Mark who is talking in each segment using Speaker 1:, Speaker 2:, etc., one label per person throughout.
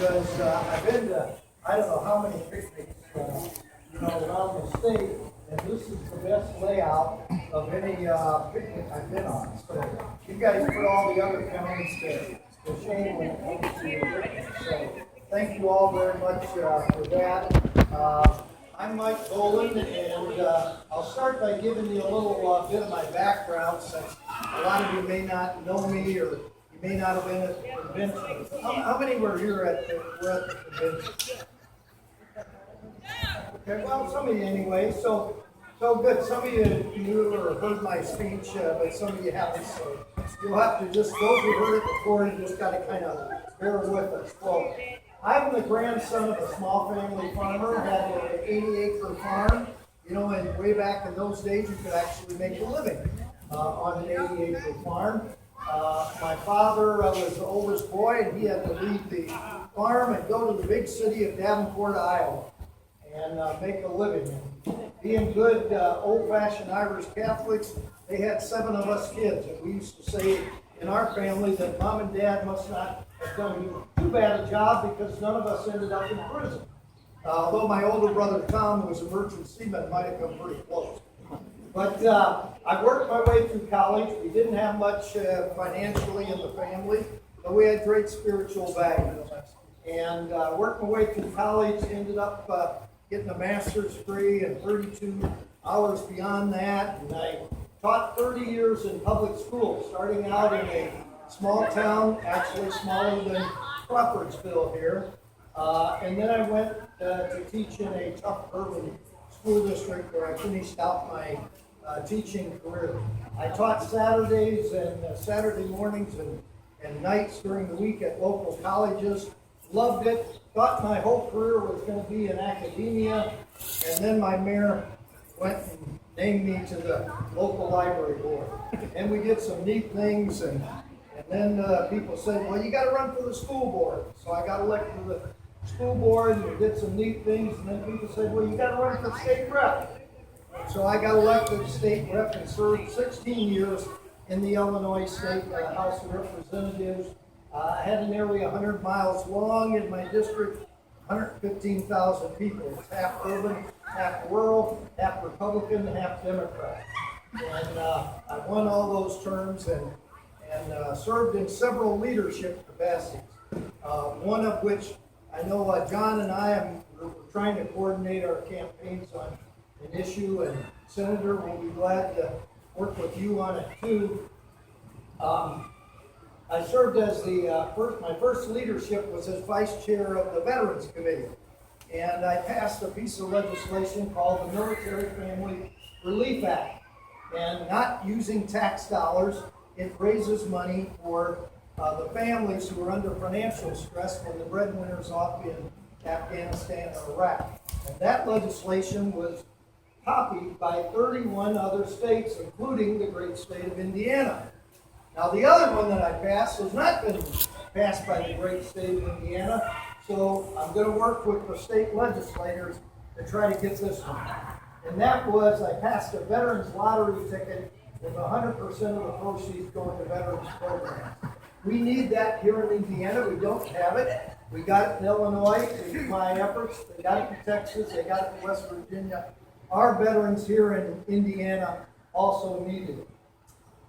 Speaker 1: because I've been to I don't know how many picnics around the state, and this is the best layout of any picnic I've been on. So you guys put all the other counties to shame when it comes to your picnic. So thank you all very much for that. I'm Mike Boland, and I'll start by giving you a little bit of my background, since a lot of you may not know me, or you may not have been at the convention. How many were here at the convention? Okay, well, some of you anyway, so good. Some of you knew or heard my speech, but some of you haven't, so you'll have to just, those who heard it before, you just got to kind of bear with us. Well, I'm the grandson of a small family farmer, had an 80-acre farm. And way back in those days, you could actually make a living on an 80-acre farm. My father was the oldest boy, and he had to leave the farm and go to the big city of Davenport, Iowa, and make a living. Being good old-fashioned Irish Catholics, they had 7 of us kids, and we used to say in our family that Mom and Dad must not have done too bad a job, because none of us ended up in prison. Although my older brother Tom, who was a merchant seaman, might have come pretty close. But I worked my way through college. We didn't have much financially in the family, but we had great spiritual value. And worked my way through college, ended up getting a master's degree and 32 hours beyond that. And I taught 30 years in public school, starting out in a small town, actually smaller than Crawfordsville here. And then I went to teach in a tough urban school district where I finished out my teaching career. I taught Saturdays and Saturday mornings and nights during the week at local colleges. Loved it. Thought my whole career was going to be in academia. And then my mayor went and named me to the local library board. And we did some neat things. And then people said, well, you got to run for the school board. So I got elected to the school board, and we did some neat things. And then people said, well, you got to run for state rep. So I got elected to state rep and served 16 years in the Illinois State House of Representatives. I had an area 100 miles long in my district, 115,000 people. It's half urban, half rural, half Republican, half Democrat. And I won all those terms and served in several leadership capacities. One of which I know John and I were trying to coordinate our campaigns on an issue, and Senator will be glad to work with you on it too. I served as my first leadership was as vice chair of the Veterans Committee, and I passed a piece of legislation called the Military Family Relief Act. And not using tax dollars, it raises money for the families who are under financial stress when the breadwinners off in Afghanistan or Iraq. And that legislation was copied by 31 other states, including the great state of Indiana. Now, the other one that I passed has not been passed by the great state of Indiana, so I'm going to work with the state legislators to try to get this one. And that was, I passed a veterans lottery ticket with 100% of the proceeds going to veterans programs. We need that here in Indiana. We don't have it. We got it in Illinois through my efforts. They got it in Texas. They got it in West Virginia. Our veterans here in Indiana also need it.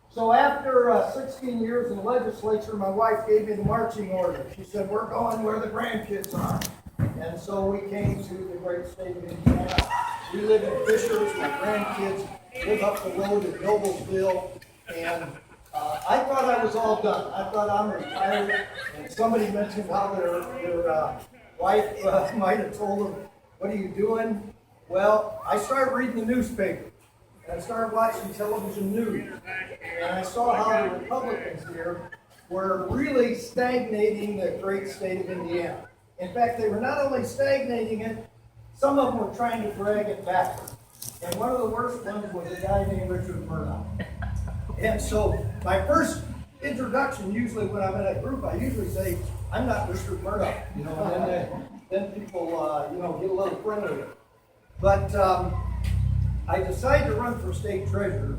Speaker 1: So after 16 years in the legislature, my wife gave me the marching order. She said, we're going where the grandkids are. And so we came to the great state of Indiana. We live in Fishers. My grandkids live up the road in Noblesville. And I thought I was all done. I thought I'm retired. And somebody mentioned how their wife might have told them, what are you doing? Well, I started reading the newspaper. And I started watching television news, and I saw how the Republicans here were really stagnating the great state of Indiana. In fact, they were not only stagnating it, some of them were trying to drag it backward. And one of the worst ones was a guy named Richard Murdoch. And so my first introduction, usually when I'm in a group, I usually say, I'm not Richard Murdoch, and then people, get a little friendlier. But I decided to run for state treasurer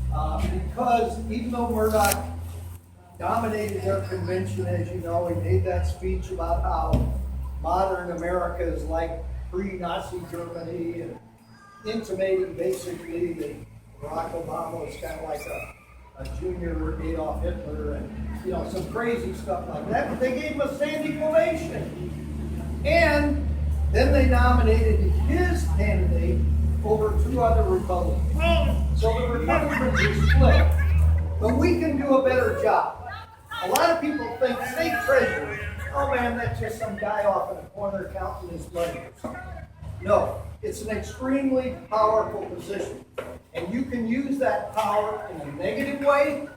Speaker 1: because even though Murdoch dominated their convention, as you know. He made that speech about how modern America is like pre-Nazi Germany, and intimating basically that Barack Obama was kind of like a junior Adolf Hitler, and some crazy stuff like that. But they gave him a standing ovation, and then they nominated his candidate over 2 other Republicans. So the Republicans are split, but we can do a better job. A lot of people think state treasurer, oh man, that's just some guy off in the corner counting his money or something. No, it's an extremely powerful position. And you can use that power in a negative way,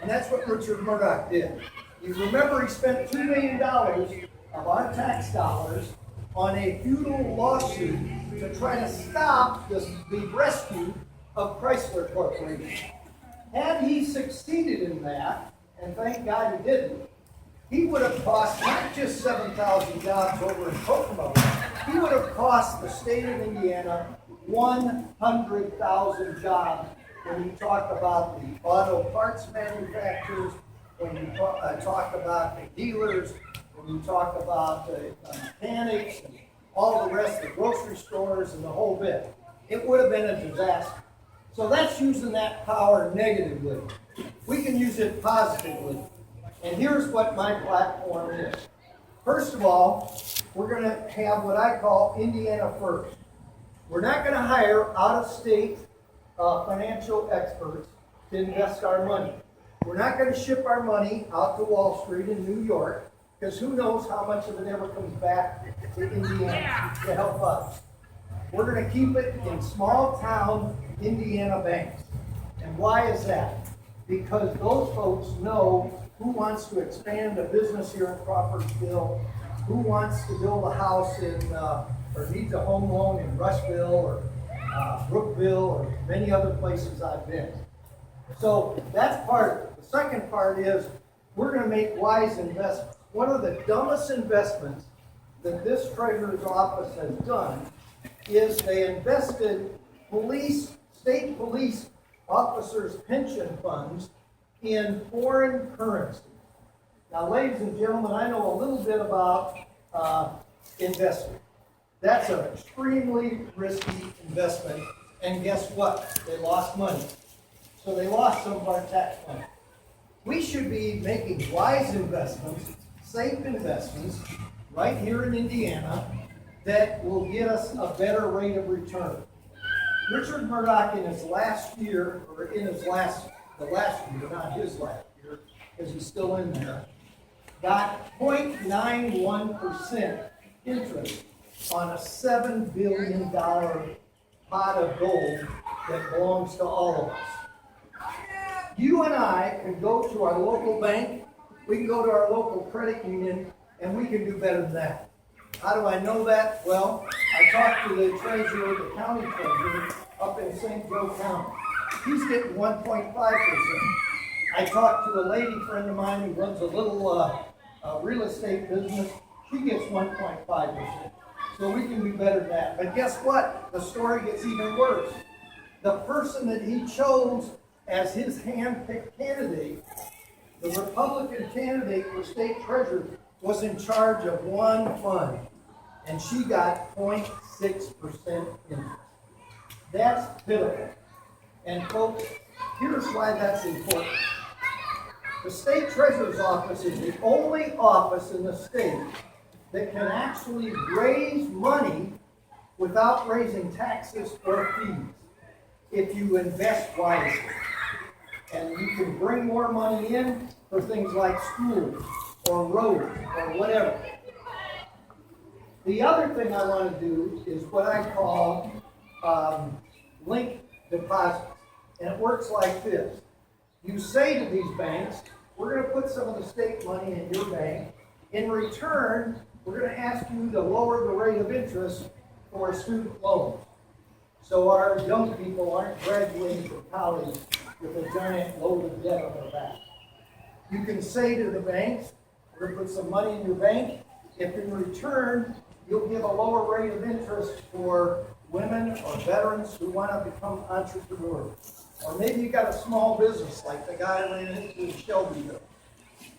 Speaker 1: and that's what Richard Murdoch did. You remember he spent $2 million of our tax dollars on a feudal lawsuit to try to stop the rescue of Chrysler Corporation. Had he succeeded in that, and thank God he didn't, he would have cost not just 7,000 jobs over in Kokomo, he would have cost the state of Indiana 100,000 jobs when you talk about the auto parts manufacturers, when you talk about the dealers, when you talk about the mechanics, and all the rest of the grocery stores and the whole bit. It would have been a disaster. So that's using that power negatively. We can use it positively. And here's what my platform is. First of all, we're going to have what I call Indiana First. We're not going to hire out-of-state financial experts to invest our money. We're not going to ship our money out to Wall Street in New York, because who knows how much of it ever comes back to Indiana to help us. We're going to keep it in small-town Indiana banks. And why is that? Because those folks know who wants to expand a business here in Crawfordsville, who wants to build a house or needs a home loan in Rushville or Brookville or many other places I've been. So that's part of it. The second part is we're going to make wise investments. One of the dumbest investments that this treasurer's office has done is they invested state police officers' pension funds in foreign currency. Now, ladies and gentlemen, I know a little bit about investing. That's an extremely risky investment, and guess what? They lost money. So they lost some of our tax money. We should be making wise investments, safe investments, right here in Indiana, that will get us a better rate of return. Richard Murdoch in his last year, or in his last year, not his last year, because he's still in there, got 0.91% interest on a $7 billion pot of gold that belongs to all of us. You and I can go to our local bank, we can go to our local credit union, and we can do better than that. How do I know that? Well, I talked to the treasurer, the county treasurer, up in St. Joe County. He's getting 1.5%. I talked to a lady friend of mine who runs a little real estate business. She gets 1.5%. So we can do better than that. But guess what? The story gets even worse. The person that he chose as his hand-picked candidate, the Republican candidate for state treasurer, was in charge of one fund, and she got 0.6% interest. That's pitiful. And folks, here's why that's important. The state treasurer's office is the only office in the state that can actually raise money without raising taxes or fees if you invest wisely. And you can bring more money in for things like schools or roads or whatever. The other thing I want to do is what I call link deposits. And it works like this. You say to these banks, we're going to put some of the state money in your bank. In return, we're going to ask you to lower the rate of interest for student loans. So our young people aren't graduating from college with a giant load of debt on their back. You can say to the banks, we're going to put some money in your bank. If in return, you'll give a lower rate of interest for women or veterans who want to become entrepreneurs. Or maybe you got a small business like the guy I ran into in Shelbyville.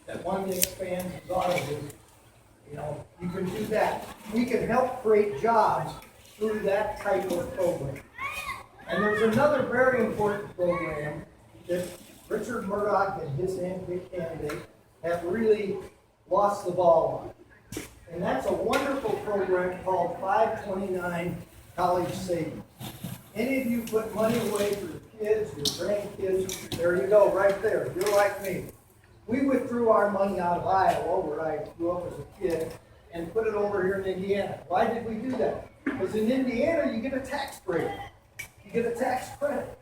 Speaker 1: that wanted to expand his auto business. You know, you can do that. We can help create jobs through that type of program. And there's another very important program that Richard Murdoch and his handpicked candidate have really lost the ball on. And that's a wonderful program called 529 College Savings. Any of you put money away for your kids, your grandkids, there you go, right there. You're like me. We withdrew our money out of Iowa, where I grew up as a kid, and put it over here in Indiana. Why did we do that? Because in Indiana, you get a tax break. You get a tax credit.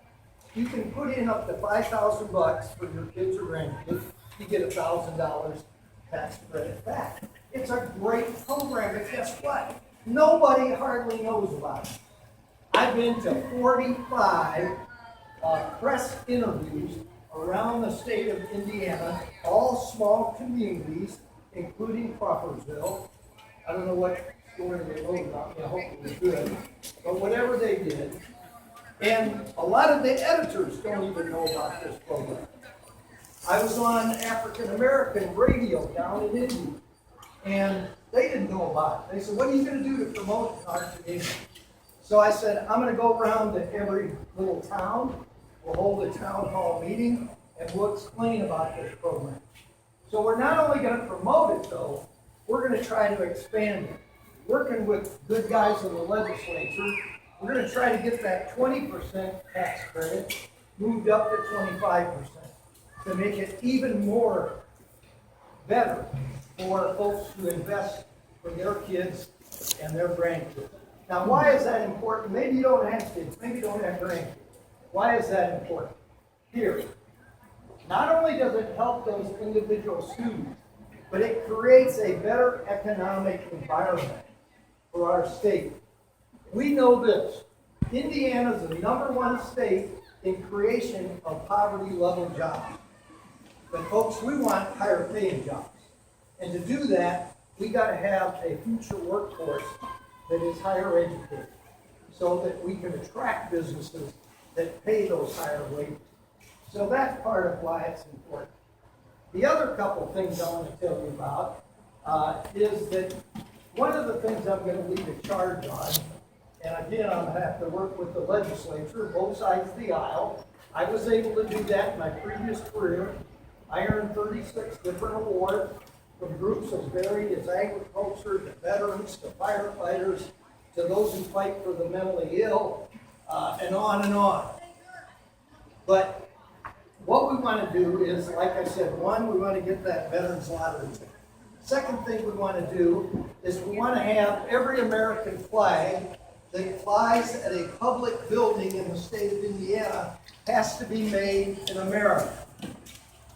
Speaker 1: You can put in up to $5,000 for your kids or grandkids. You get $1,000 tax credit back. It's a great program, but guess what? Nobody hardly knows about it. I've been to 45 press interviews around the state of Indiana, all small communities, including Crawfordsville. I don't know what story they wrote about me. I hope it was good. But whatever they did. And a lot of the editors don't even know about this program. I was on African American radio down in India, and they didn't know about it. They said, what are you going to do to promote it in our community? So I said, I'm going to go around to every little town. We'll hold a town hall meeting, and we'll explain about this program. So we're not only going to promote it, though, we're going to try to expand it. Working with good guys in the legislature, we're going to try to get that 20% tax credit moved up to 25% to make it even more better for folks who invest for their kids and their grandkids. Now, why is that important? Maybe you don't have kids, maybe you don't have grandkids. Why is that important? Here, not only does it help those individual students, but it creates a better economic environment for our state. We know this. Indiana is the #1 state in creation of poverty-level jobs. But folks, we want higher paying jobs. And to do that, we got to have a future workforce that is higher educated so that we can attract businesses that pay those higher wages. So that's part of why it's important. The other couple things I want to tell you about is that one of the things I'm going to lead a charge on, and again, I'm going to have to work with the legislature, both sides of the aisle. I was able to do that in my previous career. I earned 36 different awards from groups as varied as agriculture, to veterans, to firefighters, to those who fight for the mentally ill, and on and on. But what we want to do is, like I said, one, we want to get that veterans lottery. Second thing we want to do is we want to have every American flag that flies at a public building in the state of Indiana has to be made in America.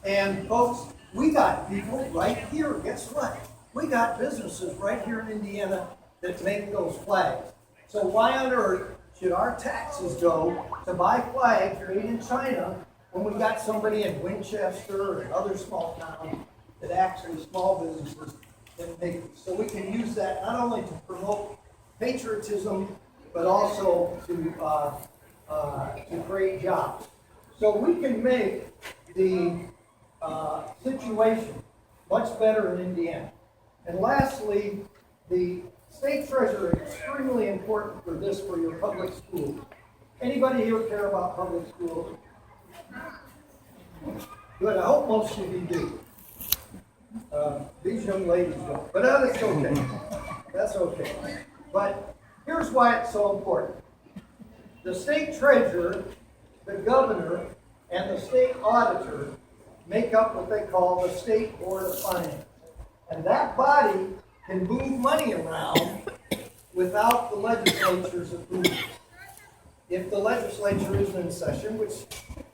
Speaker 1: And folks, we got people right here. Guess what? We got businesses right here in Indiana that make those flags. So why on earth should our taxes go to buy flags made in China when we got somebody in Winchester and other small towns that actually small businesses that make it? So we can use that not only to promote patriotism, but also to create jobs. So we can make the situation much better in Indiana. And lastly, the state treasurer is extremely important for this, for your public schools. Anybody here care about public schools? Good, I hope most of you do. These young ladies don't, but that's okay. That's okay. But here's why it's so important. The state treasurer, the governor, and the state auditor make up what they call the State Board of Finance. And that body can move money around without the legislature's approval. If the legislature isn't in session, which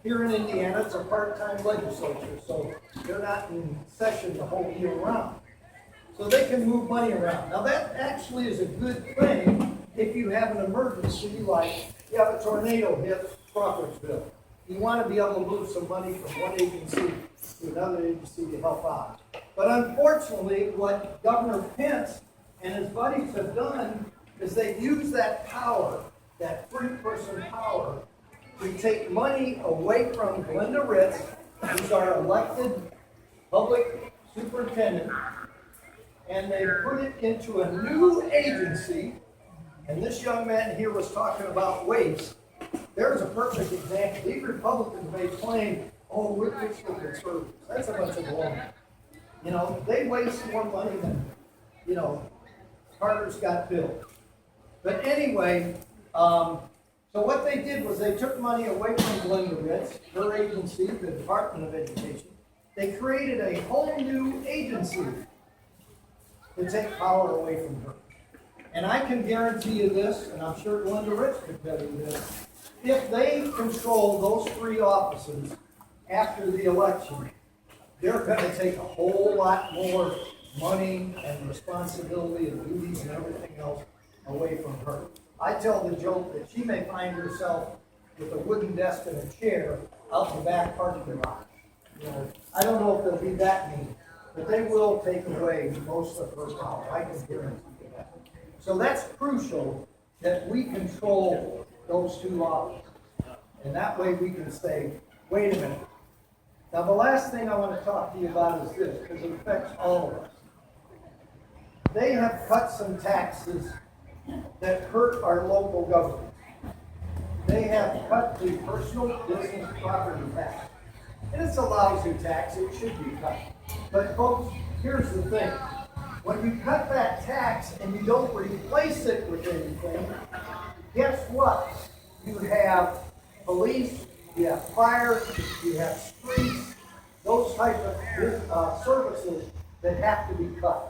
Speaker 1: here in Indiana it's a part-time legislature, so they're not in session the whole year round. So they can move money around. Now that actually is a good thing if you have an emergency, like you have a tornado hit Crawfordsville. You want to be able to move some money from one agency to another agency to help out. But unfortunately, what Governor Pence and his buddies have done is they've used that power, that three-person power, to take money away from Glenda Ritz, who's our elected public superintendent, and they put it into a new agency, and this young man here was talking about waste. There's a perfect example. These Republicans may claim, oh, we're fiscal conservatives. That's a bunch of baloney. You know, they waste more money than, you know, Carter's got built. But anyway, so what they did was they took money away from Glenda Ritz, her agency, the Department of Education. They created a whole new agency to take power away from her. And I can guarantee you this, and I'm sure Glenda Ritz could tell you this, if they control those three offices after the election, they're going to take a whole lot more money and responsibility and duties and everything else away from her. I tell the joke that she may find herself with a wooden desk and a chair out in the back parking garage. You know, I don't know if they'll be that mean, but they will take away most of her power. I can guarantee you that. So that's crucial that we control those two offices. And that way we can say, wait a minute. Now the last thing I want to talk to you about is this, because it affects all of us. They have cut some taxes that hurt our local government. They have cut the personal business property tax. And it's a lousy tax, it should be cut. But folks, here's the thing. When you cut that tax and you don't replace it with anything, guess what? You have police, you have fire, you have streets, those type of services that have to be cut.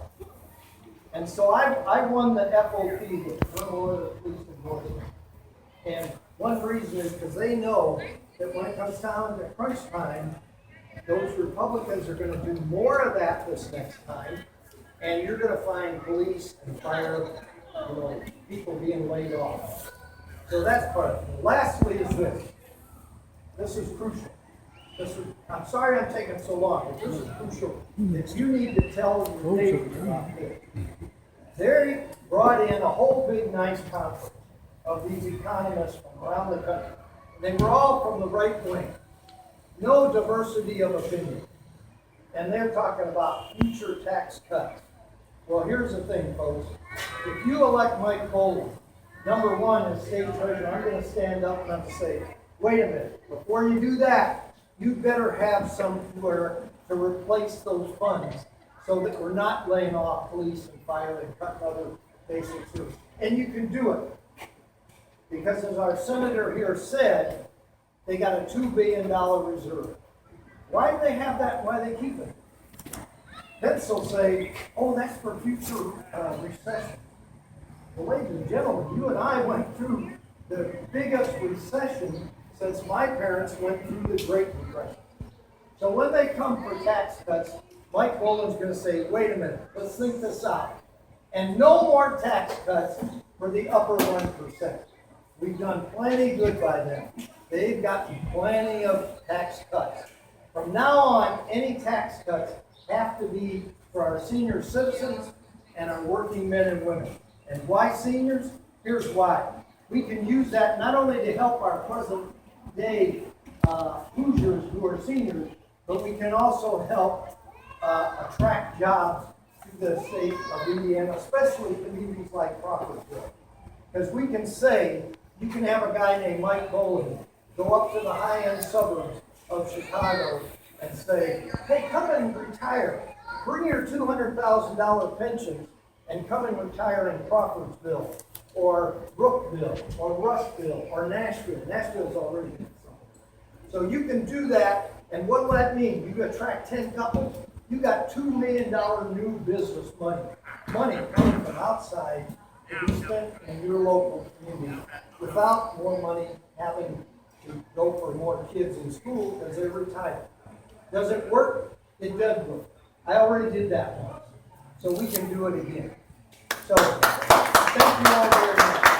Speaker 1: And so I won the FOP, the Federal Order of Police Enforcement. And one reason is because they know that when it comes down to crunch time, those Republicans are going to do more of that this next time, and you're going to find police and fire, you know, people being laid off. So that's part of it. Lastly is this. This is crucial. I'm sorry I'm taking so long, but this is crucial. That you need to tell your neighbors about this. They brought in a whole big nice conference of these economists from around the country. They were all from the right wing. No diversity of opinion. And they're talking about future tax cuts. Well, here's the thing, folks. If you elect Mike Boland, number one, as state treasurer, I'm going to stand up and I'm going to say, wait a minute, before you do that, you better have somewhere to replace those funds so that we're not laying off police and fire and cutting other basic services. And you can do it. Because as our senator here said, they got a $2 billion reserve. Why do they have that? Why do they keep it? Pence will say, oh, that's for future recession. Well, ladies and gentlemen, you and I went through the biggest recession since my parents went through the Great Depression. So when they come for tax cuts, Mike Boland's going to say, wait a minute, let's think this out. And no more tax cuts for the upper 1%. We've done plenty good by them. They've gotten plenty of tax cuts. From now on, any tax cuts have to be for our senior citizens and our working men and women. And why seniors? Here's why. We can use that not only to help our present day Hoosiers who are seniors, but we can also help attract jobs to the state of Indiana, especially communities like Crawfordsville. Because we can say, you can have a guy named Mike Boland go up to the high-end suburbs of Chicago and say, hey, come and retire. Bring your $200,000 pensions and come and retire in Crawfordsville or Brookville or Rushville or Nashville. Nashville's already in something. So you can do that, and what will that mean? You attract 10 couples, you got $2 million new business money coming from outside to be spent in your local community without more money having to go for more kids in school because they're retired. Does it work? It does work. I already did that once. So we can do it again. So thank you all very much.